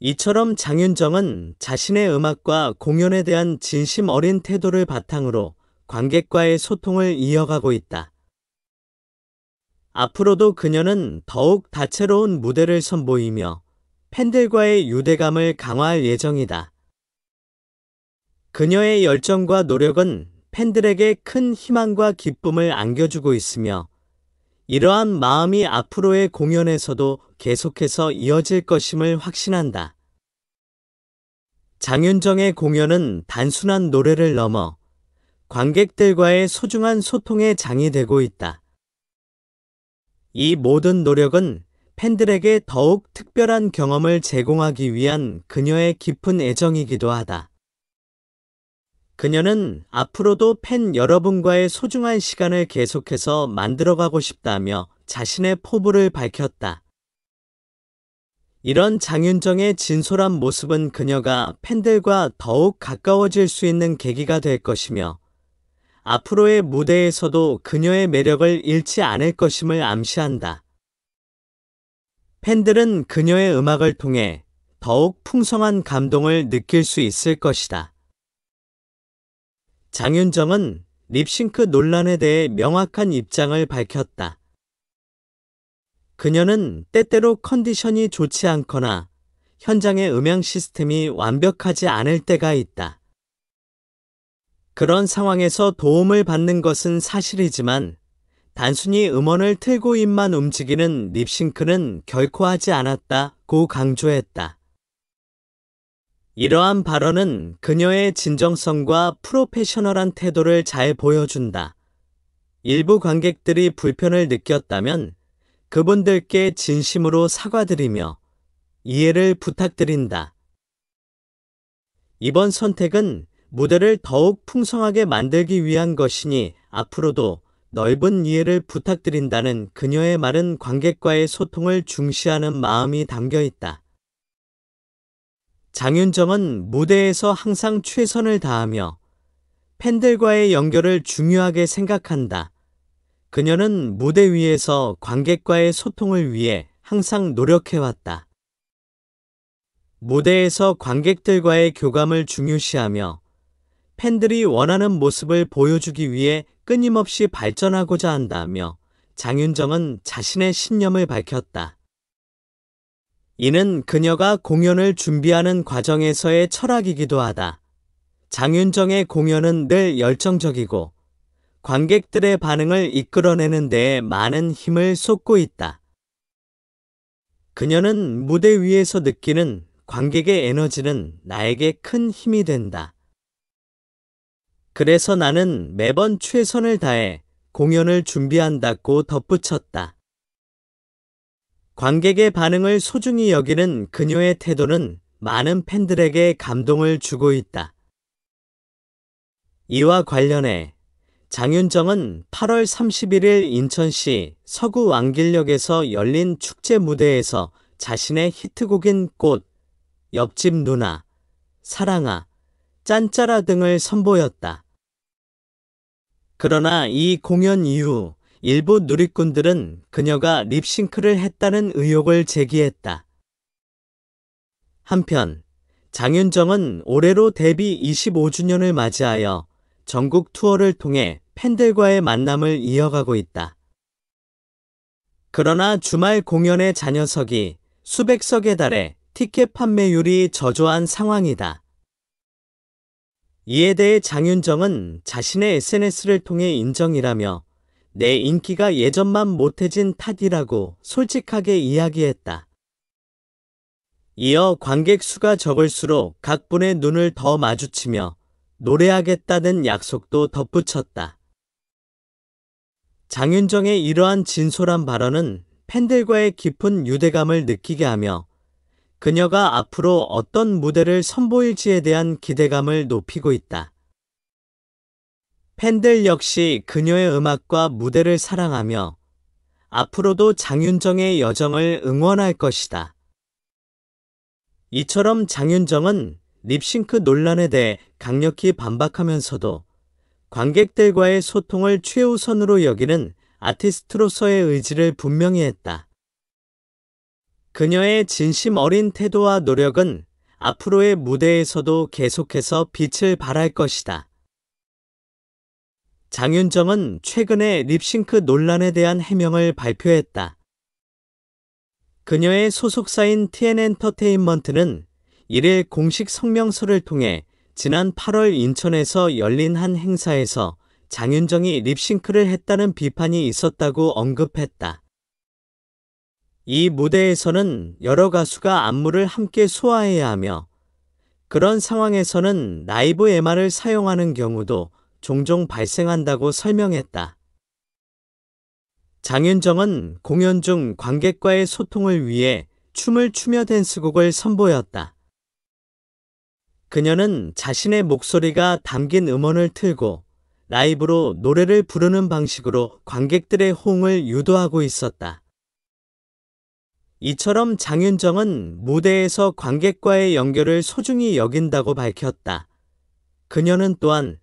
이처럼 장윤정은 자신의 음악과 공연에 대한 진심 어린 태도를 바탕으로 관객과의 소통을 이어가고 있다. 앞으로도 그녀는 더욱 다채로운 무대를 선보이며 팬들과의 유대감을 강화할 예정이다. 그녀의 열정과 노력은 팬들에게 큰 희망과 기쁨을 안겨주고 있으며 이러한 마음이 앞으로의 공연에서도 계속해서 이어질 것임을 확신한다. 장윤정의 공연은 단순한 노래를 넘어 관객들과의 소중한 소통의 장이 되고 있다. 이 모든 노력은 팬들에게 더욱 특별한 경험을 제공하기 위한 그녀의 깊은 애정이기도 하다. 그녀는 앞으로도 팬 여러분과의 소중한 시간을 계속해서 만들어가고 싶다며 자신의 포부를 밝혔다. 이런 장윤정의 진솔한 모습은 그녀가 팬들과 더욱 가까워질 수 있는 계기가 될 것이며 앞으로의 무대에서도 그녀의 매력을 잃지 않을 것임을 암시한다. 팬들은 그녀의 음악을 통해 더욱 풍성한 감동을 느낄 수 있을 것이다. 장윤정은 립싱크 논란에 대해 명확한 입장을 밝혔다. 그녀는 때때로 컨디션이 좋지 않거나 현장의 음향 시스템이 완벽하지 않을 때가 있다. 그런 상황에서 도움을 받는 것은 사실이지만 단순히 음원을 틀고 입만 움직이는 립싱크는 결코 하지 않았다고 강조했다. 이러한 발언은 그녀의 진정성과 프로페셔널한 태도를 잘 보여준다. 일부 관객들이 불편을 느꼈다면 그분들께 진심으로 사과드리며 이해를 부탁드린다. 이번 선택은 무대를 더욱 풍성하게 만들기 위한 것이니 앞으로도 넓은 이해를 부탁드린다는 그녀의 말은 관객과의 소통을 중시하는 마음이 담겨 있다. 장윤정은 무대에서 항상 최선을 다하며 팬들과의 연결을 중요하게 생각한다. 그녀는 무대 위에서 관객과의 소통을 위해 항상 노력해왔다. 무대에서 관객들과의 교감을 중요시하며 팬들이 원하는 모습을 보여주기 위해 끊임없이 발전하고자 한다며 장윤정은 자신의 신념을 밝혔다. 이는 그녀가 공연을 준비하는 과정에서의 철학이기도 하다. 장윤정의 공연은 늘 열정적이고 관객들의 반응을 이끌어내는 데에 많은 힘을 쏟고 있다. 그녀는 무대 위에서 느끼는 관객의 에너지는 나에게 큰 힘이 된다. 그래서 나는 매번 최선을 다해 공연을 준비한다고 덧붙였다. 관객의 반응을 소중히 여기는 그녀의 태도는 많은 팬들에게 감동을 주고 있다. 이와 관련해 장윤정은 8월 31일 인천시 서구 왕길역에서 열린 축제 무대에서 자신의 히트곡인 꽃, 옆집 누나, 사랑아, 짠짜라 등을 선보였다. 그러나 이 공연 이후 일부 누리꾼들은 그녀가 립싱크를 했다는 의혹을 제기했다. 한편 장윤정은 올해로 데뷔 25주년을 맞이하여 전국 투어를 통해 팬들과의 만남을 이어가고 있다. 그러나 주말 공연의 잔여석이 수백 석에 달해 티켓 판매율이 저조한 상황이다. 이에 대해 장윤정은 자신의 SNS를 통해 인정이라며 내 인기가 예전만 못해진 탓이라고 솔직하게 이야기했다. 이어 관객 수가 적을수록 각 분의 눈을 더 마주치며 노래하겠다는 약속도 덧붙였다. 장윤정의 이러한 진솔한 발언은 팬들과의 깊은 유대감을 느끼게 하며 그녀가 앞으로 어떤 무대를 선보일지에 대한 기대감을 높이고 있다. 팬들 역시 그녀의 음악과 무대를 사랑하며 앞으로도 장윤정의 여정을 응원할 것이다. 이처럼 장윤정은 립싱크 논란에 대해 강력히 반박하면서도 관객들과의 소통을 최우선으로 여기는 아티스트로서의 의지를 분명히 했다. 그녀의 진심 어린 태도와 노력은 앞으로의 무대에서도 계속해서 빛을 발할 것이다. 장윤정은 최근에 립싱크 논란에 대한 해명을 발표했다. 그녀의 소속사인 TN엔터테인먼트는 1일 공식 성명서를 통해 지난 8월 인천에서 열린 한 행사에서 장윤정이 립싱크를 했다는 비판이 있었다고 언급했다. 이 무대에서는 여러 가수가 안무를 함께 소화해야 하며 그런 상황에서는 라이브 MR을 사용하는 경우도 종종 발생한다고 설명했다. 장윤정은 공연 중 관객과의 소통을 위해 춤을 추며 댄스곡을 선보였다. 그녀는 자신의 목소리가 담긴 음원을 틀고 라이브로 노래를 부르는 방식으로 관객들의 호응을 유도하고 있었다. 이처럼 장윤정은 무대에서 관객과의 연결을 소중히 여긴다고 밝혔다. 그녀는 또한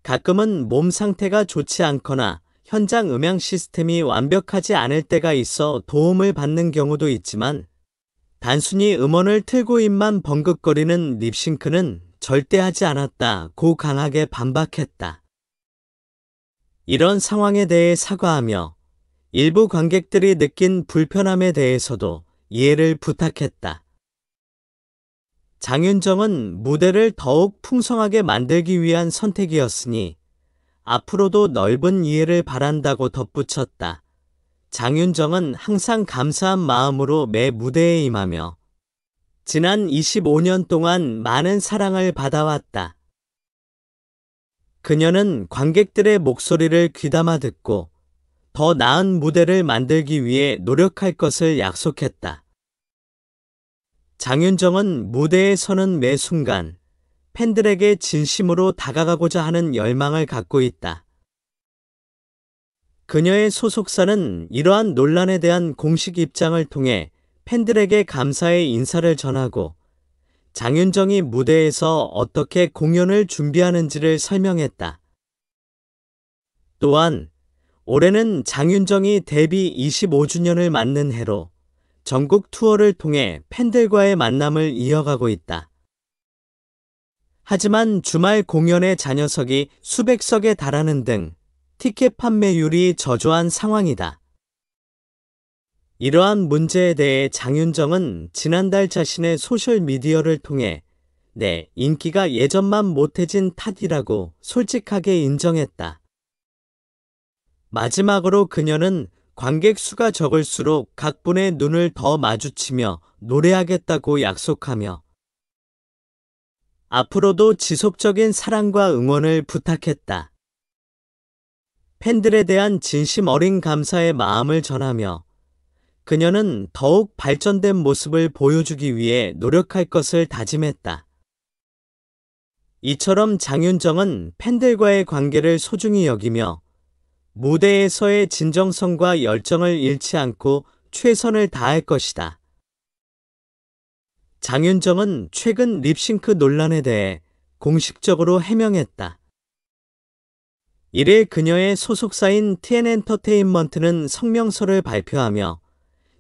가끔은 몸 상태가 좋지 않거나 현장 음향 시스템이 완벽하지 않을 때가 있어 도움을 받는 경우도 있지만 단순히 음원을 틀고 입만 벙긋거리는 립싱크는 절대 하지 않았다고 강하게 반박했다. 이런 상황에 대해 사과하며 일부 관객들이 느낀 불편함에 대해서도 이해를 부탁했다. 장윤정은 무대를 더욱 풍성하게 만들기 위한 선택이었으니 앞으로도 넓은 이해를 바란다고 덧붙였다. 장윤정은 항상 감사한 마음으로 매 무대에 임하며 지난 25년 동안 많은 사랑을 받아왔다. 그녀는 관객들의 목소리를 귀담아 듣고 더 나은 무대를 만들기 위해 노력할 것을 약속했다. 장윤정은 무대에 서는 매 순간 팬들에게 진심으로 다가가고자 하는 열망을 갖고 있다. 그녀의 소속사는 이러한 논란에 대한 공식 입장을 통해 팬들에게 감사의 인사를 전하고 장윤정이 무대에서 어떻게 공연을 준비하는지를 설명했다. 또한 올해는 장윤정이 데뷔 25주년을 맞는 해로 전국 투어를 통해 팬들과의 만남을 이어가고 있다. 하지만 주말 공연의 잔여석이 수백 석에 달하는 등 티켓 판매율이 저조한 상황이다. 이러한 문제에 대해 장윤정은 지난달 자신의 소셜미디어를 통해 내 인기가 예전만 못해진 탓이라고 솔직하게 인정했다. 마지막으로 그녀는 관객 수가 적을수록 각 분의 눈을 더 마주치며 노래하겠다고 약속하며 앞으로도 지속적인 사랑과 응원을 부탁했다. 팬들에 대한 진심 어린 감사의 마음을 전하며 그녀는 더욱 발전된 모습을 보여주기 위해 노력할 것을 다짐했다. 이처럼 장윤정은 팬들과의 관계를 소중히 여기며 무대에서의 진정성과 열정을 잃지 않고 최선을 다할 것이다. 장윤정은 최근 립싱크 논란에 대해 공식적으로 해명했다. 이래 그녀의 소속사인 TN엔터테인먼트는 성명서를 발표하며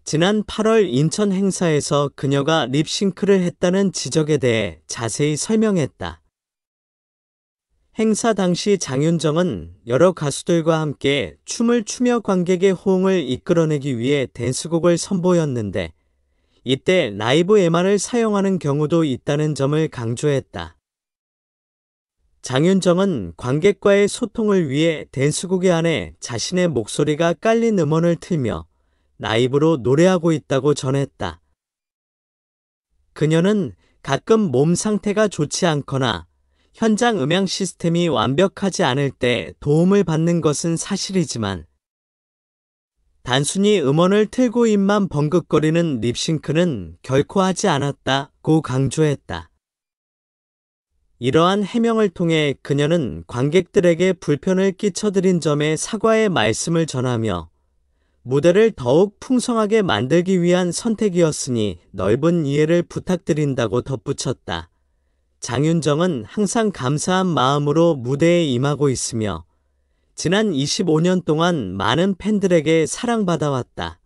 지난 8월 인천 행사에서 그녀가 립싱크를 했다는 지적에 대해 자세히 설명했다. 행사 당시 장윤정은 여러 가수들과 함께 춤을 추며 관객의 호응을 이끌어내기 위해 댄스곡을 선보였는데 이때 라이브 MR을 사용하는 경우도 있다는 점을 강조했다. 장윤정은 관객과의 소통을 위해 댄스곡에 한해 자신의 목소리가 깔린 음원을 틀며 라이브로 노래하고 있다고 전했다. 그녀는 가끔 몸 상태가 좋지 않거나 현장 음향 시스템이 완벽하지 않을 때 도움을 받는 것은 사실이지만 단순히 음원을 틀고 입만 벙긋거리는 립싱크는 결코 하지 않았다고 강조했다. 이러한 해명을 통해 그녀는 관객들에게 불편을 끼쳐드린 점에 사과의 말씀을 전하며 무대를 더욱 풍성하게 만들기 위한 선택이었으니 넓은 이해를 부탁드린다고 덧붙였다. 장윤정은 항상 감사한 마음으로 무대에 임하고 있으며 지난 25년 동안 많은 팬들에게 사랑받아왔다.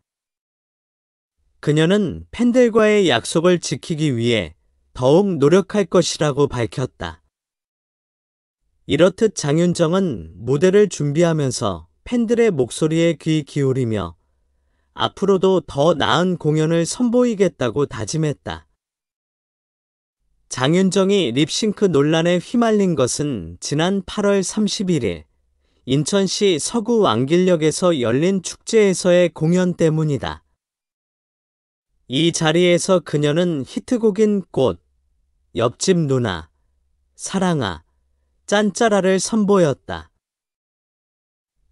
그녀는 팬들과의 약속을 지키기 위해 더욱 노력할 것이라고 밝혔다. 이렇듯 장윤정은 무대를 준비하면서 팬들의 목소리에 귀 기울이며 앞으로도 더 나은 공연을 선보이겠다고 다짐했다. 장윤정이 립싱크 논란에 휘말린 것은 지난 8월 31일 인천시 서구 왕길역에서 열린 축제에서의 공연 때문이다. 이 자리에서 그녀는 히트곡인 꽃, 옆집 누나, 사랑아, 짠짜라를 선보였다.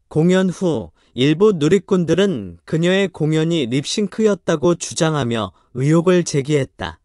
공연 후 일부 누리꾼들은 그녀의 공연이 립싱크였다고 주장하며 의혹을 제기했다.